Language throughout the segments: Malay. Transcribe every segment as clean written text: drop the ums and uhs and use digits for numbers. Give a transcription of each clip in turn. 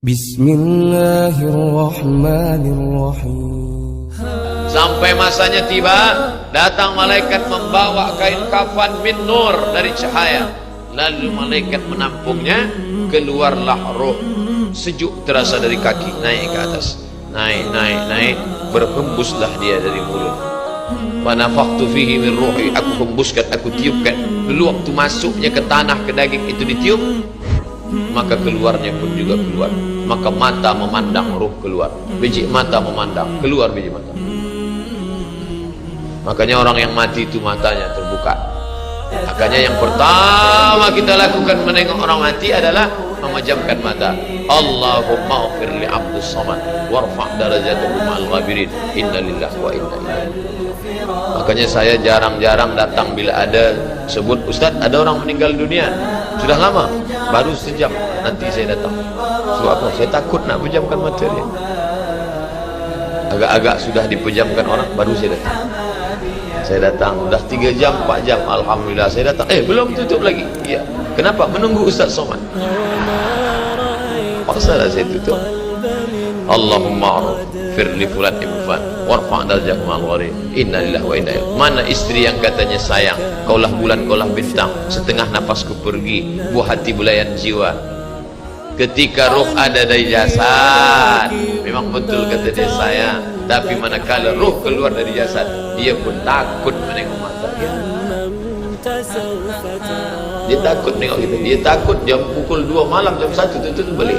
Bismillahirrahmanirrahim. Sampai masanya tiba, datang malaikat membawa kain kafan min nur dari cahaya. Lalu malaikat menampungnya, keluarlah roh. Sejuk terasa dari kaki naik ke atas. Naik, berhembuslah dia dari mulut. Wa nafakhtu fihi min ruhi, aku hembuskan, aku tiupkan. Dulu waktu masuknya ke tanah, ke daging itu ditiup, maka keluarnya pun juga keluar. Maka mata memandang, ruh keluar. Biji mata memandang, keluar biji mata. Makanya orang yang mati itu matanya terbuka. Makanya yang pertama kita lakukan menengok orang mati adalah memejamkan mata. Allahumma ighfir li abdus samad warfa' darajatahu ma'al ghabirin. Inna lillahi wa inna ilaihi raji'un. Makanya saya jarang-jarang datang bila ada sebut Ustaz ada orang meninggal dunia. Sudah lama, baru sejam nanti saya datang. Sebab apa? Saya takut nak pejamkan mata dia. Agak-agak sudah dipejamkan orang, baru saya datang. Saya datang, dah 3 jam, 4 jam, alhamdulillah saya datang. Belum tutup lagi. Ya. Kenapa? Menunggu Ustaz Somad. Paksalah saya tutup. Allahumma ighfir li fulan ibn fulan warfa' darajatahu ma'al ghabirin. Inna lillahi wa inna ilaihi raji'un. Mana istri yang katanya sayang, kaulah bulan, kaulah bintang, setengah nafasku pergi, buah hati belayan jiwa. Ketika ruh ada dari jasad, memang betul kata dia sayang, tapi manakala ruh keluar dari jasad, dia pun takut menengok mata dia. Dia takut tengok kita. Dia takut jam pukul 2 malam, jam 1 tutup balik.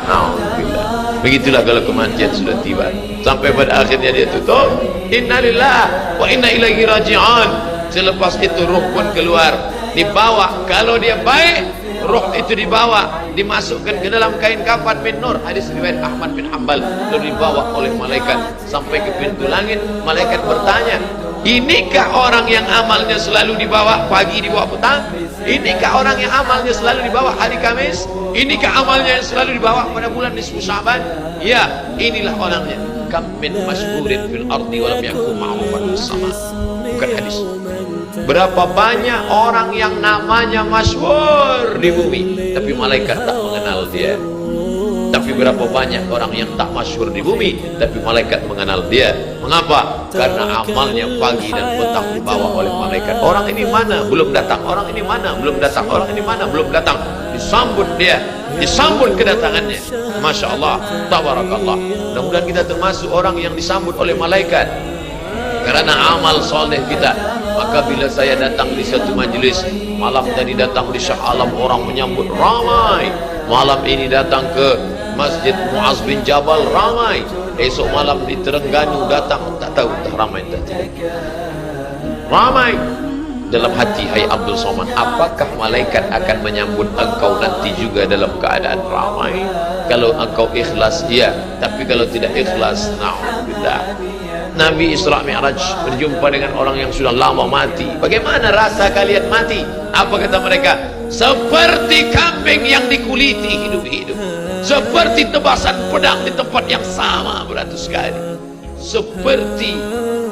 Alhamdulillah. Begitulah kalau kematian sudah tiba. Sampai pada akhirnya dia tutup. Innalillahi wa inna ilaihi raji'un. Selepas itu ruh pun keluar, dibawa. Kalau dia baik, roh itu dibawa, dimasukkan ke dalam kain kafan min nur. Hadis riwayat Ahmad bin Hanbal. Lalu dibawa oleh malaikat sampai ke pintu langit. Malaikat bertanya, inikah orang yang amalnya selalu dibawa pagi, dibawa petang? Inikah orang yang amalnya selalu dibawa hari Kamis? Inikah amalnya yang selalu dibawa pada bulan nisfu Sya'ban? Ya, inilah orangnya. Kam min masyhurin fil ardi wa lam yakun ma'rufan fis sama. Bukan hadis. Berapa banyak orang yang namanya masyhur di bumi, tapi malaikat tak mengenal dia. Tapi berapa banyak orang yang tak masyhur di bumi, tapi malaikat mengenal dia. Mengapa? Karena amalnya pagi dan petang dibawa oleh malaikat. Orang ini mana? Belum datang. Orang ini mana? Belum datang. Orang ini mana? Belum datang. Disambut dia, disambut kedatangannya. Masya Allah, tabarakallah. Mudah-mudahan kita termasuk orang yang disambut oleh malaikat karena amal soleh kita. Maka bila saya datang di satu majlis, malam tadi datang di Shah Alam, orang menyambut ramai. Malam ini datang ke Masjid Mu'az bin Jabal, ramai. Esok malam di Terengganu datang, tak tahu tak ramai tak tidak. Ramai. Dalam hati, hai Abdul Somad, apakah malaikat akan menyambut engkau nanti juga dalam keadaan ramai? Kalau engkau ikhlas, ya. Tapi kalau tidak ikhlas, na'udzubillah. Nabi Isra Mi'raj berjumpa dengan orang yang sudah lama mati. Bagaimana rasa kalian mati? Apa kata mereka? Seperti kambing yang dikuliti hidup-hidup, seperti tebasan pedang di tempat yang sama beratus kali, seperti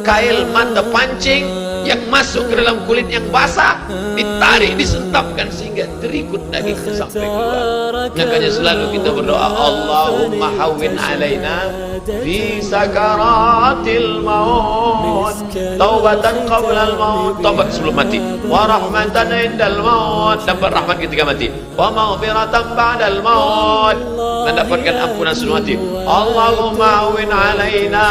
kail mata pancing yang masuk ke dalam kulit yang basah, ditarik, disentapkan sehingga terikut daging sampai keluar. Makanya selalu kita berdoa, Allahumma hawwin alaina fi sakaratil maut, taubatan qablal maut, taubat sebelum mati, wa rahmatan indal maut, dapat rahmat ketika mati, wa maghfiratan ba'dal maut, mendapatkan ampunan sebelum mati. Allahumma hawwin alaina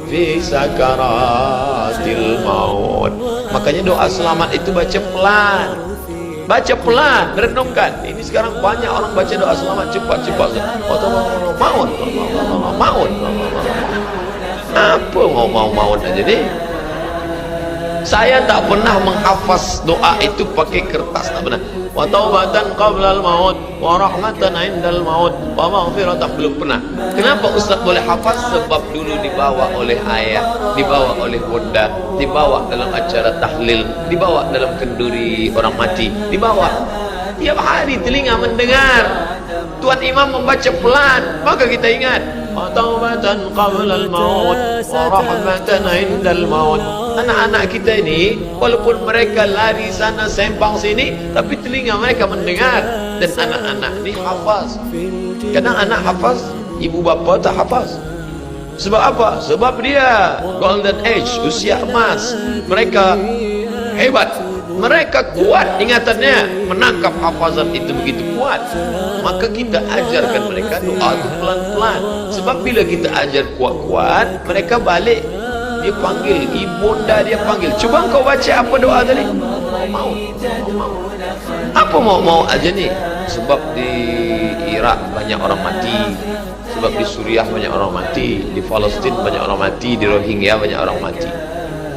fi sakaratil maut. Makanya doa selamat itu baca pelan. Baca pelan, merenungkan. Ini sekarang banyak orang baca doa selamat cepat-cepat. Maut. Maut. Apa mau aja ni? Saya tak pernah menghafaz doa itu pakai kertas, tak pernah. Wa taubatan qablal maut, wa rahmatan indal maut, wa maghfiratan, belum pernah. Kenapa Ustaz boleh hafaz? Sebab dulu dibawa oleh ayah, dibawa oleh bunda, dibawa dalam acara tahlil, dibawa dalam kenduri orang mati, dibawa. Tiap hari telinga mendengar Tuan Imam membaca pelan, maka kita ingat. Wa taubatan qablal maut, wa rahmatan indal maut. Anak-anak kita ini, walaupun mereka lari sana sempang sini, tapi telinga mereka mendengar. dan anak-anak ini hafaz. Kadang anak hafaz, ibu bapa tak hafaz. Sebab apa? Sebab dia golden age, usia emas. Mereka hebat, mereka kuat ingatannya, menangkap hafazan itu begitu kuat. Maka kita ajarkan mereka doa itu pelan-pelan. Sebab bila kita ajar kuat-kuat, mereka balik, dia panggil ibunda, dia panggil, cuba kau baca apa doa tadi. Mau apa mau aja nih. Sebab di Irak banyak orang mati, sebab di Suriah banyak orang mati, di Palestina banyak orang mati, di Rohingya banyak orang mati.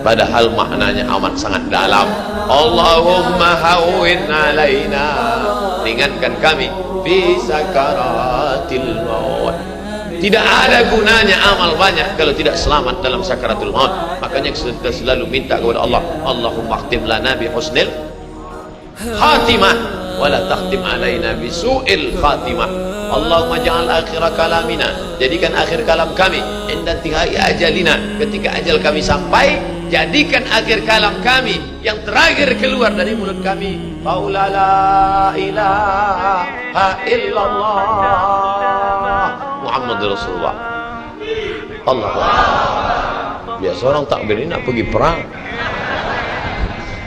Padahal maknanya amat sangat dalam. Allahumma hawwin alaina, ringankan kami fi sakaratil maut. Tidak ada gunanya amal banyak kalau tidak selamat dalam sakaratul maut. Makanya kita selalu minta kepada Allah, Allahumma khtim lana bi husnil khatimah wa la takhtim alaina bi su'il khatimah. Allahumma ja'al akhir kalamina, jadikan akhir kalam kami inda tihai ajalina, ketika ajal kami sampai, jadikan akhir kalam kami yang terakhir keluar dari mulut kami qaula la ilaha illallah Muhammadur Rasulullah. Allah. Biasa orang takbir ini nak pergi perang,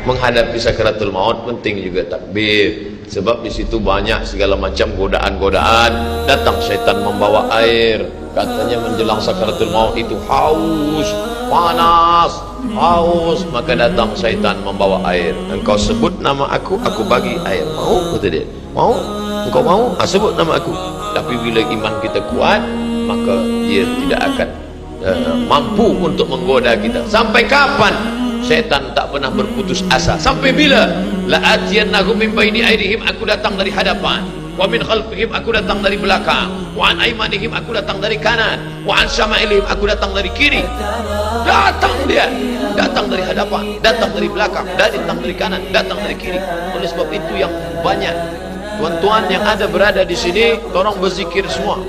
menghadapi sakaratul maut penting juga takbir. Sebab di situ banyak segala macam godaan-godaan. Datang syaitan membawa air, katanya menjelang sakaratul maut itu haus, panas, haus, maka datang syaitan membawa air. Engkau sebut nama aku bagi air. Mau? Kata dia. Mau? Engkau mau? Sebut nama aku. Tapi bila iman kita kuat, maka dia tidak akan mampu untuk menggoda kita. Sampai kapan? Syaitan tak pernah berputus asa. Sampai bila? La'atiyannahum min baini aydihim, aku datang dari hadapan, wa min khalfihim, aku datang dari belakang, wa an aymanihim, aku datang dari kanan, wa an syama'ilihim, aku datang dari kiri. Datang dia, datang dari hadapan, datang dari belakang, datang dari kanan, datang dari kiri. Oleh sebab itu yang banyak tuan-tuan yang ada berada di sini, tolong berzikir semua.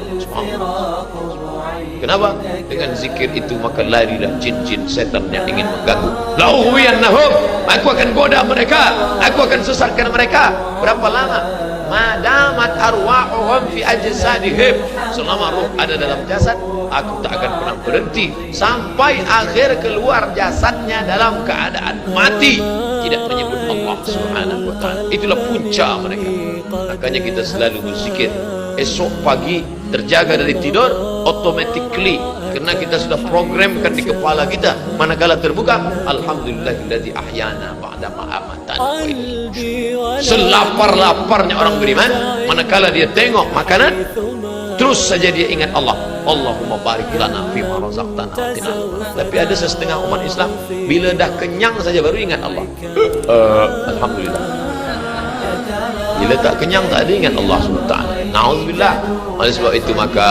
Kenapa? Dengan zikir itu maka larilah jin-jin setan yang ingin mengganggu. La'uhwiyannahum, aku akan goda mereka, aku akan sesatkan mereka. Berapa lama? Madamat arwa'uhum fi ajsadihim, selama ruh ada dalam jasad, aku tak akan pernah berhenti sampai akhir keluar jasadnya dalam keadaan mati, tidak menyebut Allah Subhanahu wa ta'ala. Itulah punca mereka. Makanya kita selalu berzikir. Esok pagi terjaga dari tidur automatically, karena kita sudah programkan di kepala kita, manakala terbuka, alhamdulillahilladzi ahyana ba'da ma amatana wa ilayhi. Selapar-laparnya orang beriman, manakala dia tengok makanan, terus saja dia ingat Allah. Allahumma barik lana fima razaqtana wa qina. Tapi ada setengah umat Islam, bila dah kenyang saja baru ingat Allah. Alhamdulillah. Bila tak kenyang tak ada ingat Allah SWT. Na'udzubillah. Oleh sebab itu maka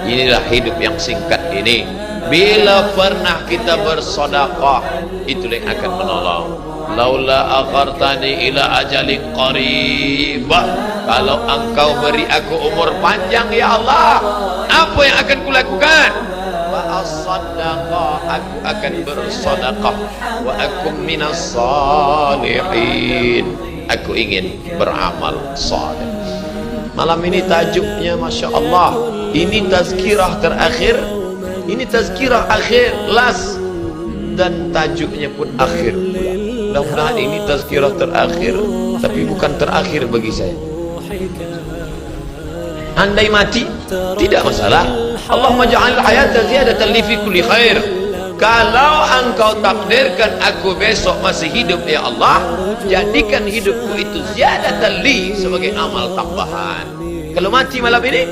inilah hidup yang singkat ini. Bila pernah kita bersedekah, itulah yang akan menolong. Laula akhartani ila ajalin qarib, kalau engkau beri aku umur panjang ya Allah, apa yang akan kulakukan? Wa as-sadaqah, aku akan bersedekah. Wa akum minas salihin, aku ingin beramal saleh. Malam ini tajuknya Masya Allah, ini tazkirah terakhir, ini tazkirah akhir, last, dan tajuknya pun akhir pula. Mudah-mudahan ini tazkirah terakhir, tapi bukan terakhir bagi saya. Andai mati tidak masalah. Allahumma ja'al hayata ziyadatan li fi kulli khair. Kalau engkau takdirkan aku besok masih hidup ya Allah, jadikan hidupku itu ziyadatan li, sebagai amal tambahan. Kalau mati malam ini,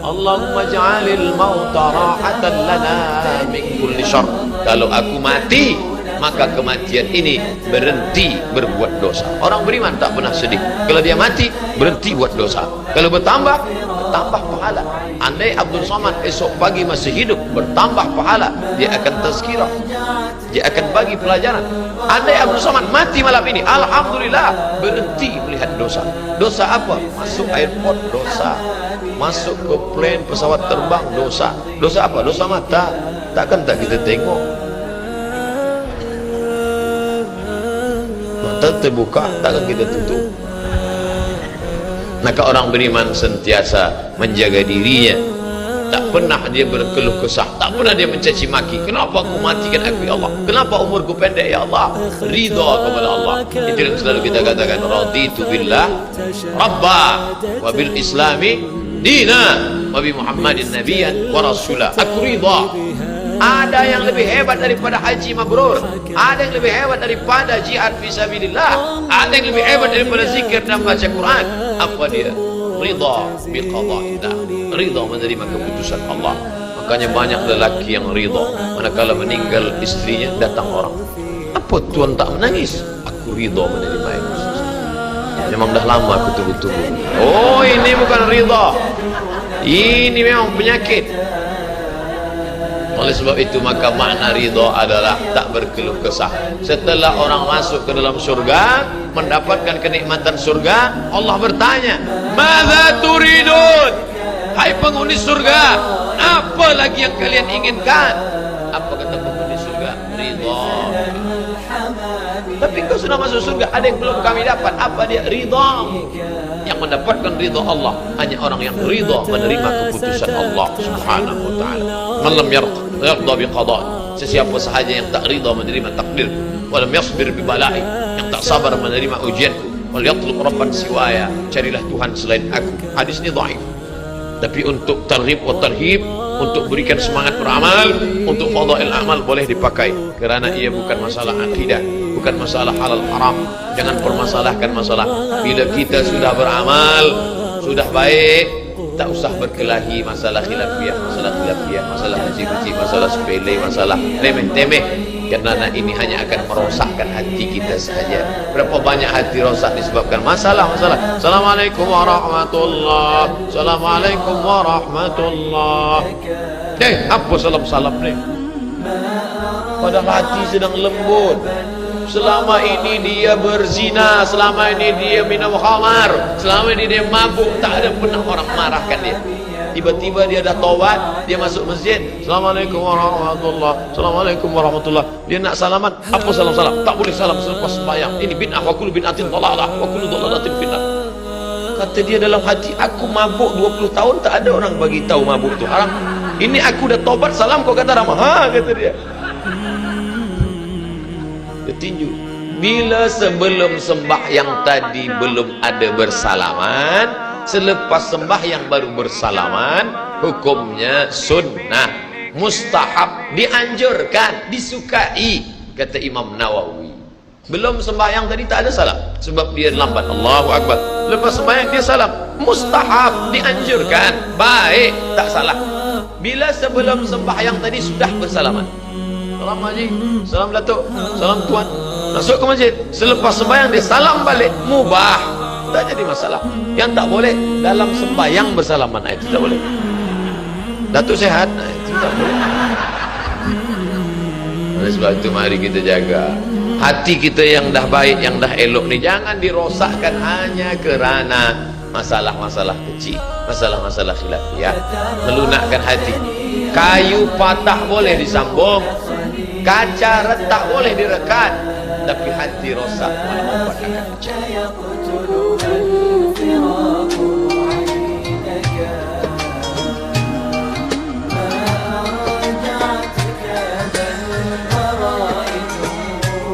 Allahumma ja'alil mauta rahatan lana min kulli syarr. Kalau aku mati, maka kematian ini berhenti berbuat dosa. Orang beriman tak pernah sedih. Kalau dia mati, berhenti buat dosa. Kalau bertambah pahala. Andai Abdul Somad esok pagi masih hidup, bertambah pahala. Dia akan tazkirah, dia akan bagi pelajaran. Andai Abdul Somad mati malam ini, alhamdulillah, berhenti melihat dosa. Dosa apa? Masuk airport, dosa. Masuk ke plane, pesawat terbang, dosa. Dosa apa? Dosa mata. Takkan tak kita tengok? Mata terbuka, takkan kita tutup? Maka orang beriman sentiasa menjaga dirinya, tak pernah dia berkeluh kesah, tak pernah dia mencaci maki. Kenapa aku matikan aku ya Allah, kenapa umurku pendek ya Allah. Ridha kepada Allah. Itu yang selalu kita katakan, raditu billah rabba wa bil islami dina wa bi muhammadin nabiyyan wa rasula. Aku ridha. Ada yang lebih hebat daripada haji mabrur, ada yang lebih hebat daripada jihad fisabilillah, ada yang lebih hebat daripada zikir dan baca Quran. Apa dia? Ridha bi qada'illah, ridha menerima keputusan Allah. Makanya banyak lelaki yang ridha manakala meninggal istrinya, datang orang, apa tuan tak menangis? Aku ridha menerima itu. Memang dah lama aku tunggu-tunggu. Oh, ini bukan ridha, ini memang penyakit. Oleh sebab itu maka makna ridha adalah tak berkeluh kesah. Setelah orang masuk ke dalam surga, mendapatkan kenikmatan surga, Allah bertanya, "Madza turidun?" Hai penghuni surga, apa lagi yang kalian inginkan? Apa kata penghuni surga? Ridha. Tapi kau sudah masuk surga, ada yang belum kami dapat. Apa dia? Ridha. Yang mendapatkan ridha Allah hanya orang yang ridha menerima keputusan Allah Subhanahu wa taala. Man lam yarda bi qada', sesiapa sahaja yang tak ridha menerima takdir, walam yasbir bi bala'i, yang tak sabar menerima ujianku, wal yatlub rabban siwaya, carilah Tuhan selain aku. Hadis ini dhaif, tapi untuk targhib wa tarhib, untuk berikan semangat beramal, untuk fadail amal boleh dipakai, kerana ia bukan masalah akidah, bukan masalah halal haram. Jangan permasalahkan masalah. Bila kita sudah beramal, sudah baik, tak usah berkelahi masalah khilafiyah, masalah haji-haji, masalah sepele, masalah remeh-temeh, kerana ini hanya akan merosakkan hati kita sahaja. Berapa banyak hati rosak disebabkan masalah-masalah. Assalamualaikum warahmatullahi, Assalamualaikum warahmatullahi. Apa salam-salam ni? Padahal hati sedang lembut. Selama ini dia berzina, selama ini dia minum khamar, selama ini dia mabuk, tak ada pernah orang marahkan dia. Tiba-tiba dia dah taubat, dia masuk masjid, Assalamualaikum warahmatullahi, Assalamualaikum warahmatullahi. Dia nak salaman, apa salam-salam? Tak boleh salam selepas sembahyang. Ini bid'ah, wa kullu bid'atin dhalalah, wa kullu dhalalatin finnar. Kata dia dalam hati, aku mabuk 20 tahun, tak ada orang bagi tahu mabuk tu haram. Ini aku dah taubat, salam kau kata ramah. Ha, kata dia. Tinju. Bila sebelum sembahyang tadi belum ada bersalaman, selepas sembahyang baru bersalaman, hukumnya sunnah, mustahab, dianjurkan, disukai, kata Imam Nawawi. Belum sembahyang tadi tak ada salam, sebab dia lambat. Allahu Akbar. Lepas sembahyang dia salam, mustahab, dianjurkan, baik, tak salah. Bila sebelum sembahyang tadi sudah bersalaman, salam haji, salam datuk, salam tuan, masuk ke masjid, selepas sembahyang dia salam balik, mubah, tak jadi masalah. Yang tak boleh dalam sembahyang bersalaman, itu tak boleh. Datuk sehat, itu tak boleh. Oleh sebab itu mari kita jaga hati kita yang dah baik, yang dah elok ni, jangan dirosakkan hanya kerana masalah-masalah kecil, masalah-masalah khilafiyah, melunakkan hati. Kayu patah boleh disambung, kaca retak boleh direkat, tapi hati rosak malah membuat akan pecah.